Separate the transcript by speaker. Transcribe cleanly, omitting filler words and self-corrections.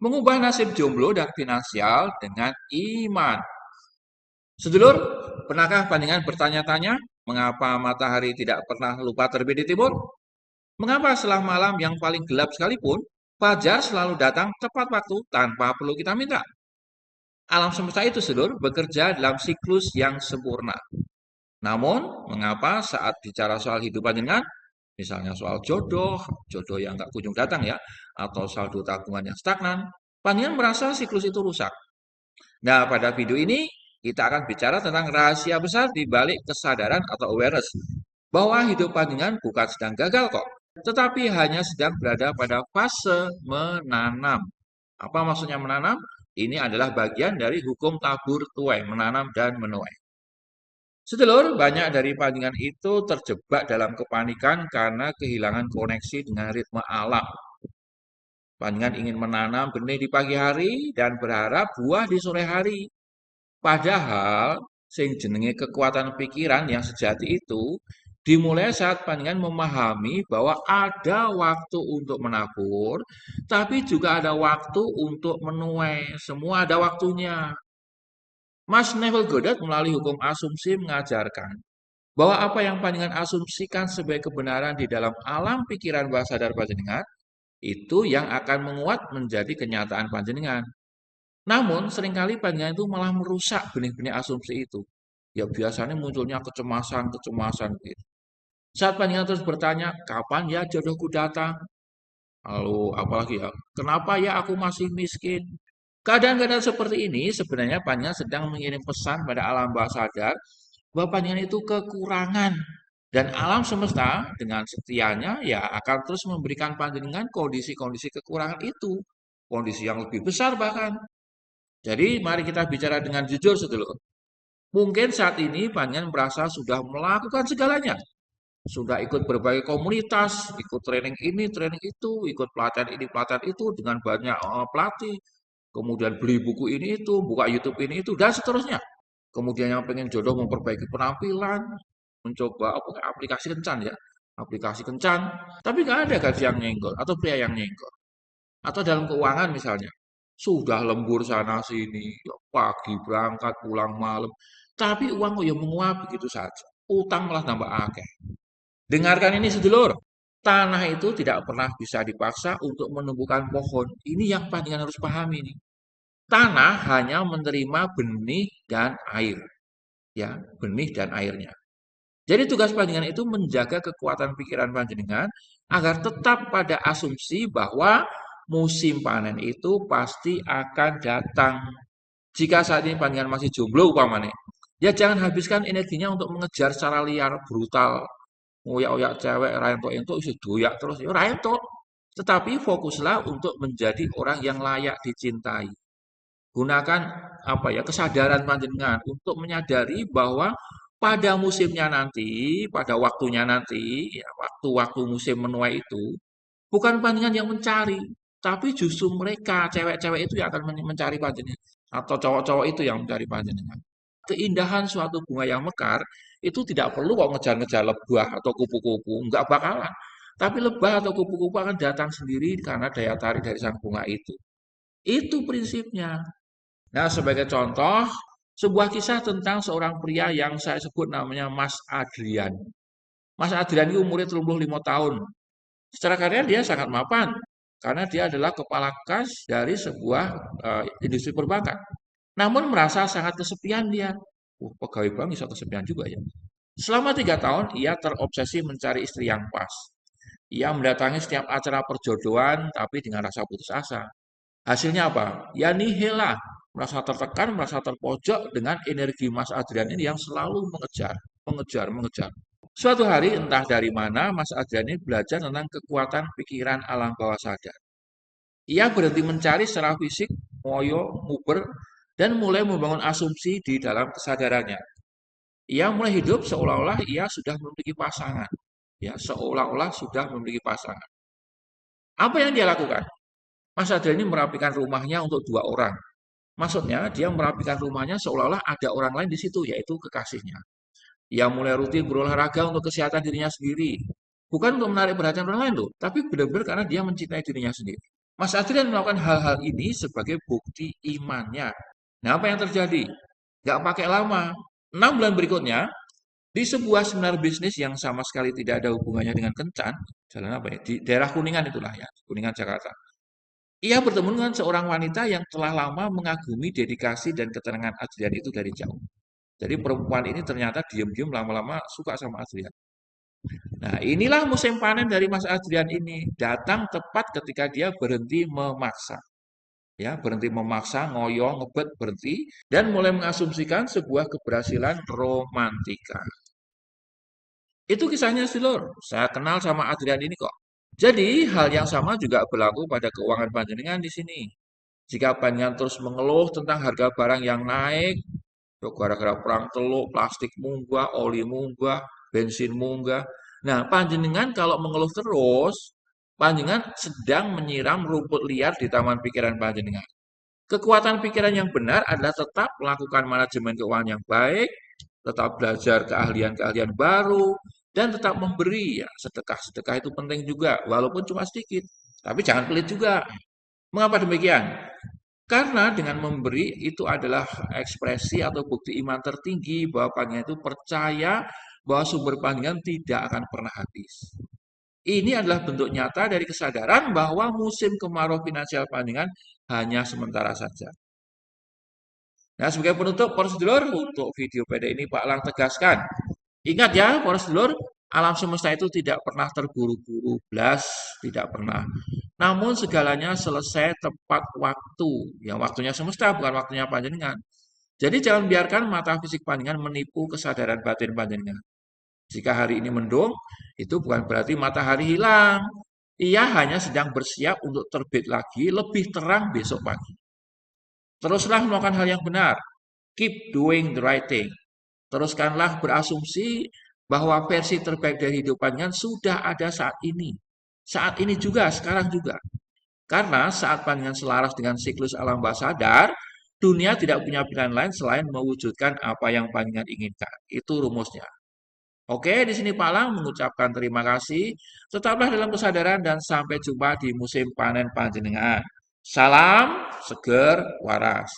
Speaker 1: Mengubah nasib jomblo dan finansial dengan iman. Sedulur, pernahkah panjenengan bertanya-tanya mengapa matahari tidak pernah lupa terbit di timur? Mengapa setelah malam yang paling gelap sekalipun, fajar selalu datang tepat waktu tanpa perlu kita minta? Alam semesta itu, sedulur, bekerja dalam siklus yang sempurna. Namun, mengapa saat bicara soal hidup panjenengan, misalnya soal jodoh, jodoh yang nggak kunjung datang ya, atau saldo tabungan yang stagnan, panjenengan merasa siklus itu rusak? Nah, pada video ini kita akan bicara tentang rahasia besar di balik kesadaran atau awareness bahwa hidup panjenengan bukan sedang gagal kok, tetapi hanya sedang berada pada fase menanam. Apa maksudnya menanam? Ini adalah bagian dari hukum tabur tuai, menanam dan menuai. Sedulur, banyak dari panjenengan itu terjebak dalam kepanikan karena kehilangan koneksi dengan ritme alam. Panjenengan ingin menanam benih di pagi hari dan berharap buah di sore hari. Padahal sing jenenge kekuatan pikiran yang sejati itu dimulai saat panjenengan memahami bahwa ada waktu untuk menabur, tapi juga ada waktu untuk menuai. Semua ada waktunya. Mas Neville Goddard melalui hukum asumsi mengajarkan bahwa apa yang panjenengan asumsikan sebagai kebenaran di dalam alam pikiran bawah sadar panjenengan itu yang akan menguat menjadi kenyataan panjenengan. Namun seringkali panjenengan itu malah merusak benih-benih asumsi itu. Ya biasanya munculnya kecemasan-kecemasan gitu. Saat panjenengan terus bertanya, kapan ya jodohku datang? Lalu apalagi ya, kenapa ya aku masih miskin? Keadaan-keadaan seperti ini sebenarnya panjenengan sedang mengirim pesan pada alam bawah sadar bahwa panjenengan itu kekurangan dan alam semesta dengan setianya ya akan terus memberikan panjenengan kondisi-kondisi kekurangan itu, kondisi yang lebih besar bahkan. Jadi mari kita bicara dengan jujur sedulur. Mungkin saat ini panjenengan merasa sudah melakukan segalanya. Sudah ikut berbagai komunitas, ikut training ini, training itu, ikut pelatihan ini, pelatihan itu dengan banyak pelatih. Kemudian beli buku ini itu, buka YouTube ini itu, dan seterusnya. Kemudian yang pengen jodoh memperbaiki penampilan, mencoba apa, aplikasi kencan ya, aplikasi kencan. Tapi nggak ada gaji yang nyenggol atau pria yang nyenggol. Atau dalam keuangan misalnya, sudah lembur sana sini, ya pagi berangkat, pulang malam, tapi uang kok ya menguap begitu saja. Utang malah tambah akeh. Dengarkan ini sedulur, tanah itu tidak pernah bisa dipaksa untuk menumbuhkan pohon. Ini yang panjenengan harus pahami nih. Tanah hanya menerima benih dan air, ya, benih dan airnya. Jadi tugas panjenengan itu menjaga kekuatan pikiran panjenengan agar tetap pada asumsi bahwa musim panen itu pasti akan datang. Jika saat ini panjenengan masih jomblo umpamanya, ya jangan habiskan energinya untuk mengejar secara liar, brutal, ngoyak-oyak cewek, raentok entuk isi doyak terus, ya raentok. Tetapi fokuslah untuk menjadi orang yang layak dicintai. Gunakan apa ya kesadaran panjenengan untuk menyadari bahwa pada musimnya nanti, pada waktunya nanti, ya, waktu-waktu musim menuai itu, bukan panjenengan yang mencari, tapi justru mereka, cewek-cewek itu yang akan mencari panjenengan, atau cowok-cowok itu yang mencari panjenengan. Keindahan suatu bunga yang mekar itu tidak perlu kok ngejar-ngejar lebah atau kupu-kupu, nggak bakalan. Tapi lebah atau kupu-kupu akan datang sendiri karena daya tarik dari sang bunga itu. Itu prinsipnya. Nah, sebagai contoh, sebuah kisah tentang seorang pria yang saya sebut namanya Mas Adrian. Mas Adrian itu umurnya 35 tahun. Secara karir dia sangat mapan karena dia adalah kepala kas dari sebuah industri perbankan. Namun merasa sangat kesepian dia. Pegawai bank bisa kesepian juga ya. Selama 3 tahun, ia terobsesi mencari istri yang pas. Ia mendatangi setiap acara perjodohan, tapi dengan rasa putus asa. Hasilnya apa? Ya nihil lah. Merasa tertekan, merasa terpojok dengan energi Mas Adrian ini yang selalu mengejar, mengejar, mengejar. Suatu hari, entah dari mana, Mas Adrian ini belajar tentang kekuatan pikiran alam bawah sadar. Ia berhenti mencari secara fisik, moyo, nguber, dan mulai membangun asumsi di dalam kesadarannya. Ia mulai hidup seolah-olah ia sudah memiliki pasangan. Ya, seolah-olah sudah memiliki pasangan. Apa yang dia lakukan? Mas Adrian ini merapikan rumahnya untuk 2 orang. Maksudnya, dia merapikan rumahnya seolah-olah ada orang lain di situ, yaitu kekasihnya. Ia mulai rutin berolahraga untuk kesehatan dirinya sendiri. Bukan untuk menarik perhatian orang lain loh, tapi benar-benar karena dia mencintai dirinya sendiri. Mas Adrian melakukan hal-hal ini sebagai bukti imannya. Nah, apa yang terjadi? Nggak pakai lama. 6 bulan berikutnya, di sebuah seminar bisnis yang sama sekali tidak ada hubungannya dengan Kencan, jalan apa ya? Di daerah Kuningan itulah ya, Kuningan Jakarta. Ia bertemu dengan seorang wanita yang telah lama mengagumi dedikasi dan ketenangan Adrian itu dari jauh. Jadi perempuan ini ternyata diam-diam lama-lama suka sama Adrian. Nah, inilah musim panen dari Mas Adrian ini. Datang tepat ketika dia berhenti memaksa. Ya, berhenti memaksa, ngoyo, ngebet, berhenti, dan mulai mengasumsikan sebuah keberhasilan romantika. Itu kisahnya sih, Lur. Saya kenal sama Adrian ini kok. Jadi, hal yang sama juga berlaku pada keuangan panjenengan di sini. Jika panjenengan terus mengeluh tentang harga barang yang naik, gara-gara perang teluk, plastik munggah, oli munggah, bensin munggah. Nah, panjenengan kalau mengeluh terus, panjenengan sedang menyiram rumput liar di taman pikiran panjenengan. Kekuatan pikiran yang benar adalah tetap melakukan manajemen keuangan yang baik, tetap belajar keahlian-keahlian baru, dan tetap memberi. Ya, sedekah-sedekah itu penting juga, walaupun cuma sedikit. Tapi jangan pelit juga. Mengapa demikian? Karena dengan memberi itu adalah ekspresi atau bukti iman tertinggi bahwa panjenengan itu percaya bahwa sumber panjenengan tidak akan pernah habis. Ini adalah bentuk nyata dari kesadaran bahwa musim kemarau finansial panjenengan hanya sementara saja. Nah, sebagai penutup, para sedulur, untuk video pendek ini Pak Lang tegaskan. Ingat ya, para sedulur, alam semesta itu tidak pernah terburu-buru, blas, tidak pernah. Namun segalanya selesai tepat waktu. Ya, waktunya semesta, bukan waktunya panjenengan. Jadi jangan biarkan mata fisik panjenengan menipu kesadaran batin panjenengan. Jika hari ini mendung, itu bukan berarti matahari hilang. Ia hanya sedang bersiap untuk terbit lagi, lebih terang besok pagi. Teruslah melakukan hal yang benar. Keep doing the right thing. Teruskanlah berasumsi bahwa versi terbaik dari hidup panjenengan sudah ada saat ini. Saat ini juga, sekarang juga. Karena saat panjenengan selaras dengan siklus alam bawah sadar, dunia tidak punya pilihan lain selain mewujudkan apa yang panjenengan inginkan. Itu rumusnya. Oke, di sini Pak Lang mengucapkan terima kasih. Tetaplah dalam kesadaran dan sampai jumpa di musim panen panjenengan. Salam seger waras.